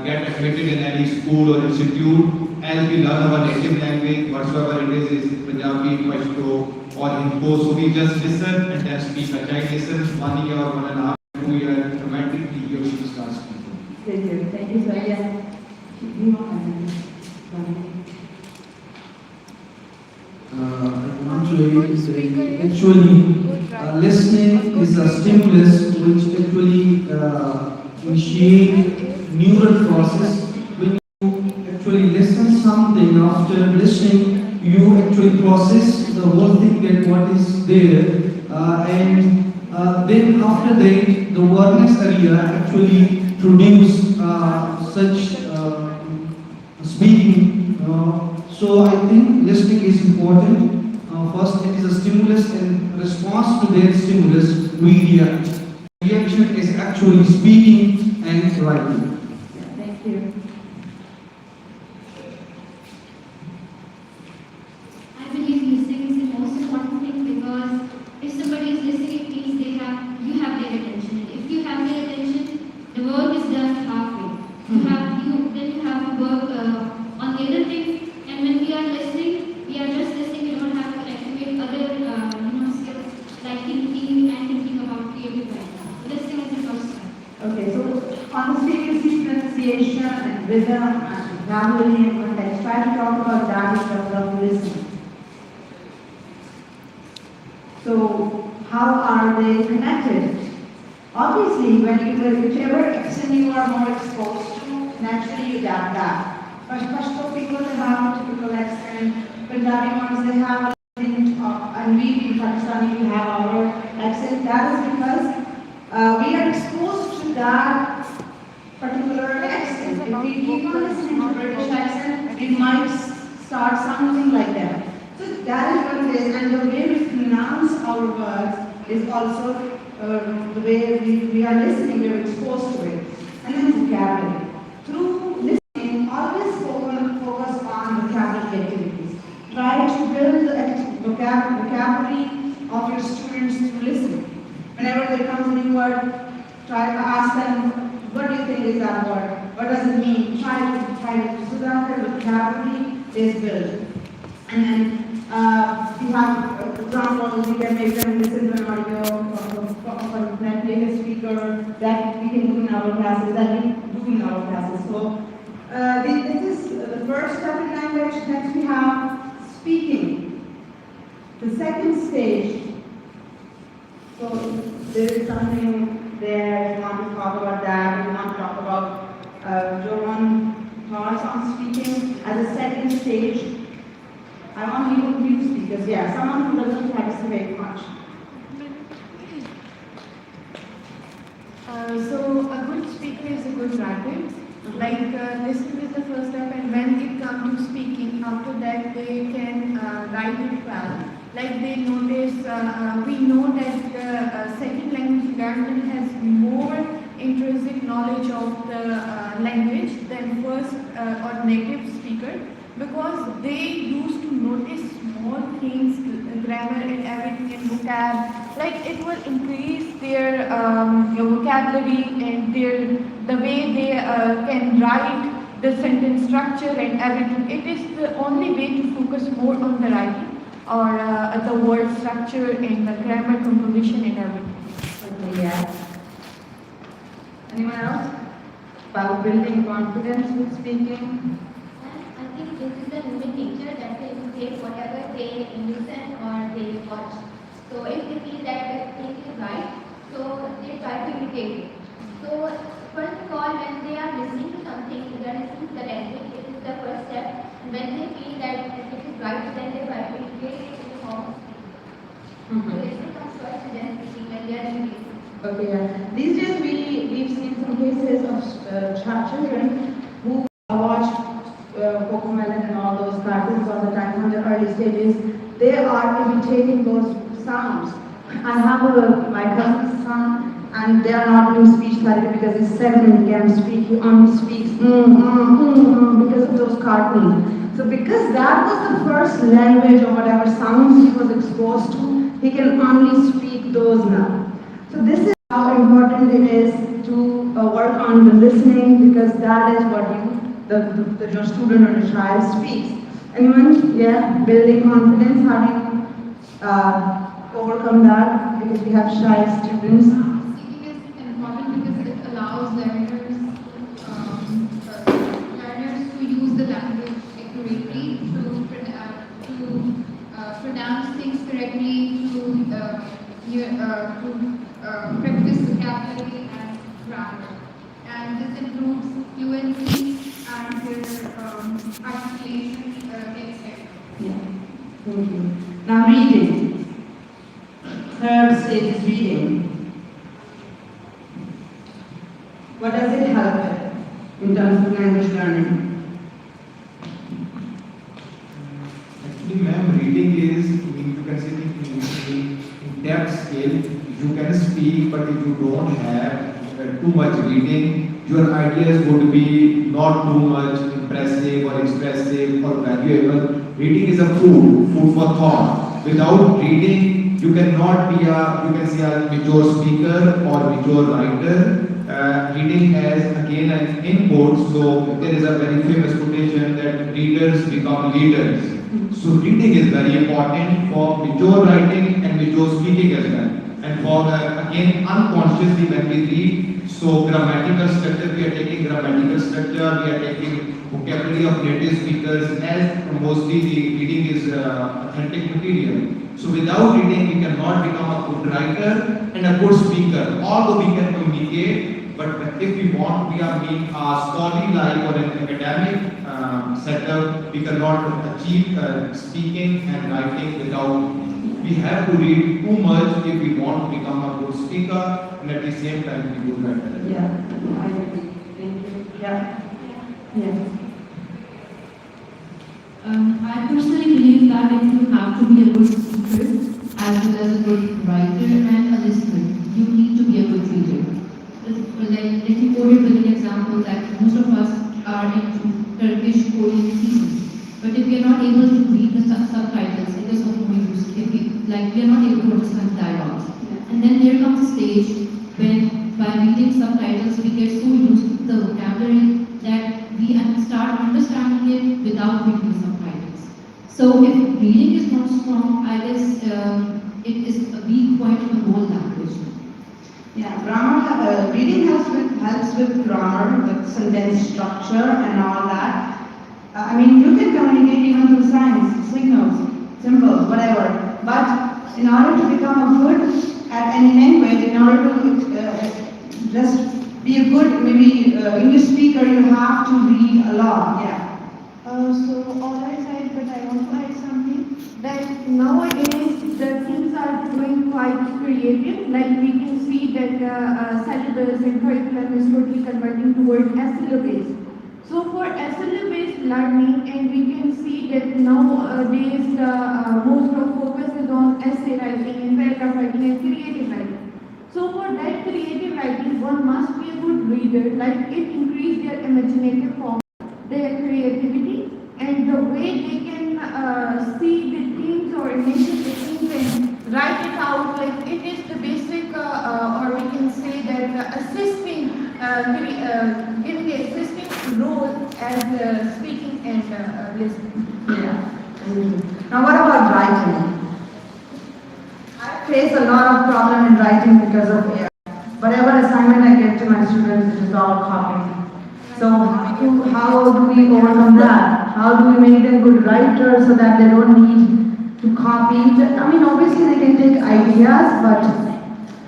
get admitted in any school or institute, as we learn our native language, whatsoever it is Punjabi, Pashto, or Hindi. So we just listen and then speak. A child listens 1 year or 1.5, 2 years, automatically he or she starts speaking. Thank you, sir. Yeah. Listening is a stimulus which actually initiate neural process. When you actually listen something, after listening, you actually process the whole thing that what is there, and then after that, the awareness area actually produce such speaking. So I think listening is important. First, it is a stimulus, and response to that stimulus, we react. Reaction is actually speaking and writing. Thank you. I believe listening is the most important thing, because if somebody is listening, it means you have their attention. And if you have their attention, the work is done halfway. Then you have to work on the other things. And when we are listening, we are just listening. We don't have to activate other skills like thinking and thinking about creative writing. Listening is the first step. Okay, so on the frequency, pronunciation, and rhythm, and vocabulary and context, try to talk about that in terms of listening. So, how are they connected? Obviously, whichever accent you are more exposed to, naturally you adapt that. Pashto people, they have a typical accent. Punjabi ones, they have a hint of, and we in Pakistani, we have our accent. That is because we are exposed to that particular accent. If we keep on listening to British accent, it might start sounding like that. So that is what it is, and the way we pronounce our words is also the way we are listening, we are exposed to it. And then vocabulary. Through listening, always focus on vocabulary activities. Try to build the vocabulary of your students through listening. Whenever there comes a new word, try to ask them, what do you think is that word? What does it mean? Try to so that the vocabulary is built. And then we have examples, we can make them listen to an audio from a native speaker that we can do in our classes, that we do in our classes. So this is the first step in language. Next we have speaking. The second stage. So there is something there, we want to talk about that, we want to talk about your own thoughts on speaking. As a second stage, I want you speakers, yeah, someone who doesn't participate much. So a good speaker is a good writer. Like listening is the first step, and when it comes to speaking, after that they can write it well. Like they notice, we know that the second language learner has more intrinsic knowledge of the language than first or native speaker, because they used to notice small things, grammar and everything in vocab. Like it will increase their vocabulary and the way they can write the sentence structure and everything. It is the only way to focus more on the writing or the word structure and the grammar composition and everything. Okay, yeah. Anyone else? About building confidence with speaking? I think this is the human nature, that they take whatever they listen or they watch. So if they feel that the thing is right, so they try to imitate it. So first of all, when they are listening to something, they are listening to the language, it is the first step. And when they feel that it is right, then they try to imitate it in the form of speaking. So listening comes first and then speaking when they are imitating. Okay, yeah. These days we've seen some cases of children who watch Cocomelon and all those cartoons all the time from the early stages. They are imitating those sounds. I have my cousin's son, and they are not doing speech therapy because he's 7 he can't speak. He only speaks because of those cartoons. So because that was the first language or whatever sounds he was exposed to, he can only speak those now. So this is how important it is to work on the listening, because that is what your student or the child speaks. Anyone? Yeah, building confidence. How do you overcome that? Because we have shy students. Speaking is important because it allows learners to use the language accurately, to pronounce things correctly, to practice vocabulary and grammar. And this improves fluency and their articulation, etc. Yeah. Thank you. Now reading. Third stage is reading. What does it help with in terms of language learning? Actually, ma'am, reading is, you can say in depth scale, you can speak, but if you don't have too much reading, your ideas would be not too much impressive or expressive or valuable. Reading is a food for thought. Without reading, you cannot be you can say a mature speaker or mature writer. Reading has again an input, so there is a very famous quotation that readers become leaders. So reading is very important for mature writing and mature speaking as well. And for again unconsciously when we read, so grammatical structure, we are taking grammatical structure, we are taking vocabulary of native speakers, as mostly the reading is authentic material. So without reading, we cannot become a good writer and a good speaker. Although we can communicate, but if we want, we are being a scholarly life or an academic setup, we cannot achieve speaking and writing without. We have to read too much if we want to become a good speaker and at the same time be good writer. Yeah, I agree. Thank you. Yeah. Yes. I personally believe that if you have to be a good speaker as well as a good writer and a listener, you need to be a good reader. Like you quoted with an example that most of us are into Turkish Korean seasons, but if we are not able to read the subtitles, it is of no use. If we are not able to understand dialogues, and then there comes a stage when by reading subtitles we get so used to the vocabulary that we start understanding it without reading the subtitles. So if reading is not strong, I guess it is a weak point of the whole language. Yeah, grammar, reading helps with grammar, with sentence structure and all that. I mean, you can communicate even through signs, signals, symbols, whatever. But in order to become a good at any language, in order to just be a good, maybe English speaker, you have to read a lot. Yeah. So all I said, but I want to add something, that nowadays the things are going quite creative, like we can see that syllabus and curriculum is totally converting towards SLO based. So for SLO based learning, and we can see that nowadays the most of focus is on essay writing and paragraph writing and creative writing. So for that creative writing, one must be a good reader, like it increase their imaginative form, their creativity, and the way they can see the things or imagine the things and write it out. Like it is the basic, or we can say that assisting, giving a assisting role as speaking and listening. Yeah. Now what about writing? I face a lot of problem in writing because of whatever assignment I get to my students, it is all copied. So how do we overcome that? How do we make them good writers so that they don't need to copy? I mean, obviously they can take ideas, but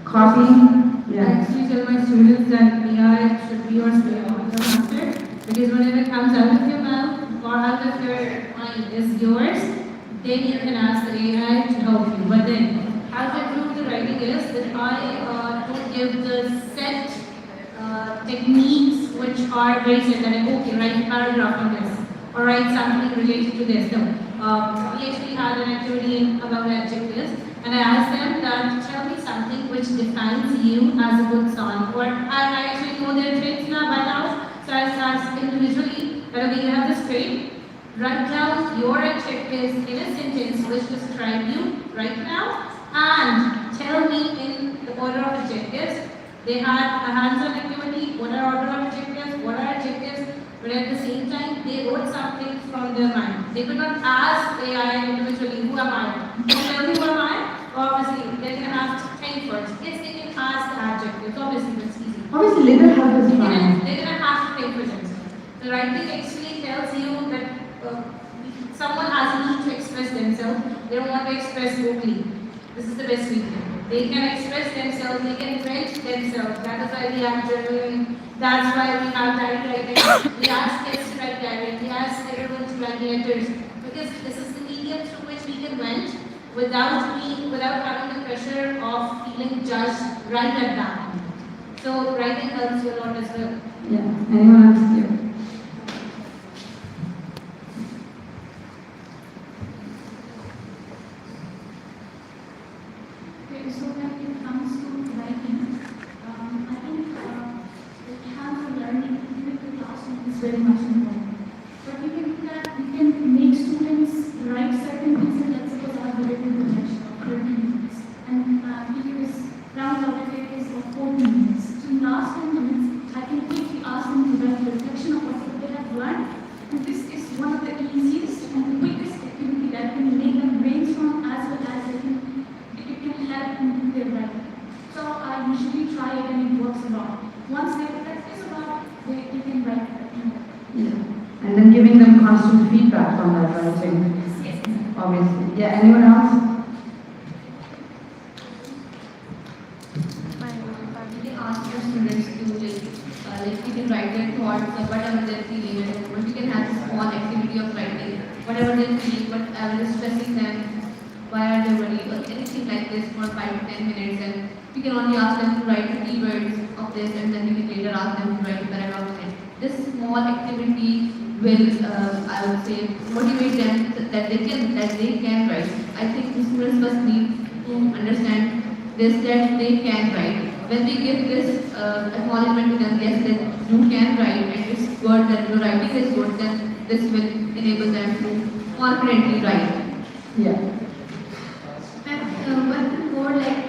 copy, I yeah. actually tell my students that AI should be your master, because whenever it comes out of your mouth or out of your mind is yours, then you can ask the AI to help you. But then, how to improve the writing is that I don't give the set techniques which are very set, that okay, write a paragraph on this, or write something related to this. No. We actually had an activity about adjectives, and I asked them that tell me something which defines you as a good son. Or I actually know their traits now by now, so I asked individually that okay, you have this trait. Write down your adjectives in a sentence which describe you right now, and tell me in the order of adjectives They had a hands-on activity, what are order objectives, what are objectives, but at the same time, they wrote something from their mind. They could not ask AI individually, who am I? Can you tell me who am I? Obviously, they're going to have to think first. Yes, they can ask the adjectives, obviously, that's easy. Obviously, little help is fine. They're going to have to think for themselves. The writing actually tells you that someone has a need to express themselves. They don't want to express vocally. This is the best we can. They can express themselves, they can print themselves. That is why we have journaling. That's why we have diary writing. We ask kids to write diary. We ask everyone to write letters. Because this is the medium through which we can vent without having the pressure of feeling judged right at that moment. So writing helps you a lot as well. Yeah, anyone else here? Okay, so when it comes to writing, I think hands-on learning, even in the classroom, is very much important. But we can do that, we can make students write certain things, and let's suppose I have a written projection of 30 minutes, and give this round out of it is of 40 minutes. So in the last 10 minutes, I can quickly ask them to write a reflection of what they have learned, and this is one of the easiest and the quickest activity that can make them brainstorm as well as it can help in their writing. So I usually try it and it works a lot. Once they practice a lot, they can write more. Yeah. And then giving them constant feedback from that writing. Yes. Obviously. Yeah, anyone else? You can ask your students to you can write their thoughts or whatever they're feeling at the moment. You can have a small activity of writing, whatever they're feeling, whatever is stressing them, why are they worried, or anything like this for 5 to 10 minutes. And you can only ask them to write the keywords of this, and then you can later ask them to write a paragraph of it. This small activity will, I would say, motivate them that they can write. I think the students must need to understand this, that they can write. When we give this acknowledgement to them, yes, that you can write and it's good, that your writing is good, then this will enable them to confidently write. Yeah. And one thing more, like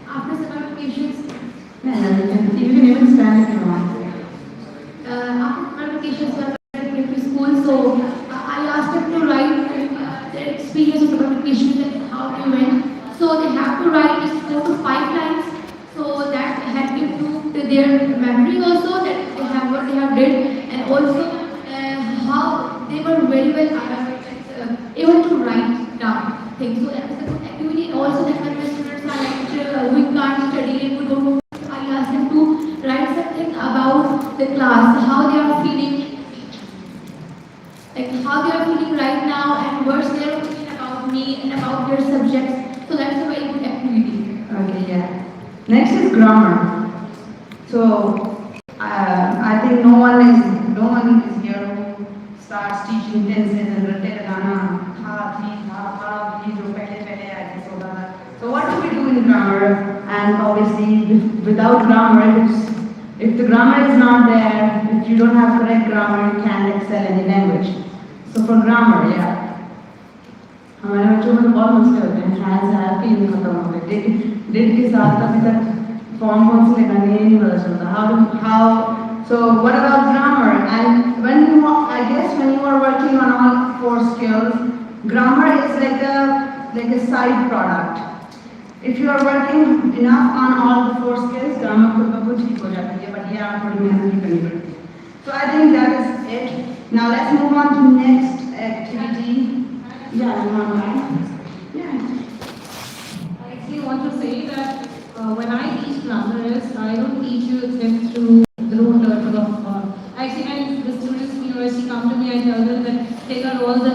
after summer vacations, Yeah, you can even stand if you want. after summer vacations, when I went to school, so I asked them to write their experience of summer vacations and how they went. So they have to write just 4 to 5 lines. So that had improved their memory also, that they have what they have did, and also how they were very well able to write down things. So that was a good activity. Also that when the students are like we can't study and we don't know, I asked them to write something about the class, how they are feeling, like how they are feeling right now, and what's their opinion about me and about their subjects. So that's a very good activity. Okay, yeah. Next is grammar. So I think no one is here who starts teaching tenses and ratte lagana, tha, thi, tha, thi, jo pehle aise hota tha. So what do we do in grammar? And obviously, without grammar, if the grammar is not there, if you don't have correct grammar, you can't excel any language. So for grammar, yeah. हमारे बच्चों में तो बहुत मसले होते हैं, has have की नहीं खत्म हो गए, डिड के साथ अभी तक फॉर्म कौन से लगाने हैं नहीं पता चलता. How so what about grammar? And I guess when you are working on all 4 skills, grammar is like a side product. If you are working enough on all the 4 skills, grammar खुद ब खुद ठीक हो जाती है, but yeah, थोड़ी मेहनत भी करनी पड़ती है. So I think that is it. Now let's move on to next activity. Yeah, you want to? Yeah. I actually want to say that when I teach grammar, I don't teach you them through the rote level of. Actually, when the students in university come to me, I tell them that take out all the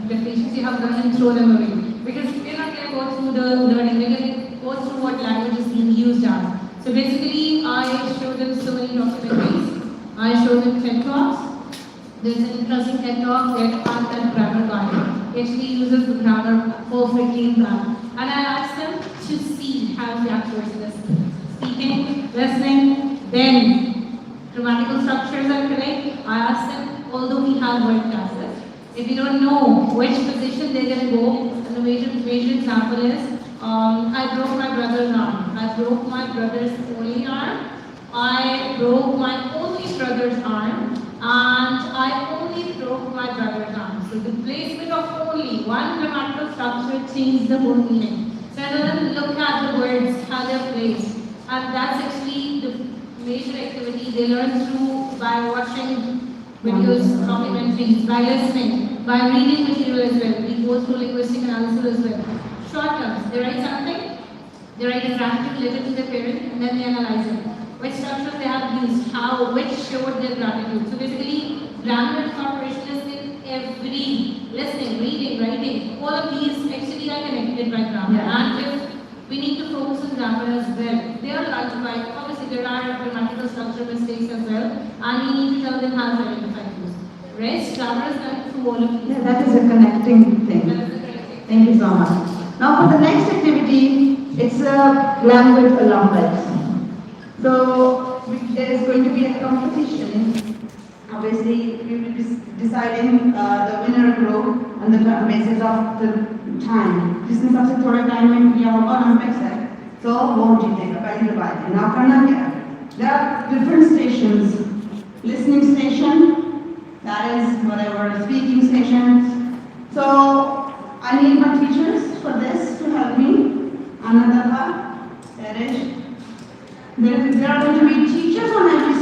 definitions you have done and throw them away. Because they're not going to go through the learning, they're going to go through what language is being used as. So basically, I show them so many documentaries. I show them TED Talks. There's an interesting TED Talk where Art and Grammar Guide actually uses the grammar perfectly in grammar. And I ask them to see how the actors listen. Speaking, listening, then grammatical structures are correct. I ask them, although we have word classes, if you don't know which position they're going to go, and the major example is I broke my brother's arm. I broke my brother's only arm. I broke my only brother's arm. And I only broke my brother's arm. So the placement of only one grammatical structure changed the whole meaning. So rather than look at the words, how they're placed. And that's actually the major activity they learn through by watching videos, documentaries, by listening, by reading material as well. We go through linguistic analysis as well. Short terms, they write something, they write a gratitude letter to their parent, and then they analyze it. Which structures they have used, how, which showed their gratitude. So basically, grammar incorporation is in every listening, reading, writing. All of these actually are connected by grammar. Yeah. And if we need to focus on grammar as well, they are allowed to write. Obviously, there are grammatical structure mistakes as well, and we need to tell them how to identify those. Rest, grammar is done through all of these. Yeah, that is a connecting thing. That is the correct thing. Thank you so much. Now for the next activity, it's a language Olympics. So there is going to be a competition. Obviously, we will be deciding the winner group on the basis of the time. जिसने सबसे थोड़ा time में किया होगा Olympics है, तो वो जीतेगा पहली बार. Now करना क्या है? There are different stations. Listening station, that is whatever, speaking stations. So I need my teachers for this to help me. Anandha, Erish. There are going to be teachers on every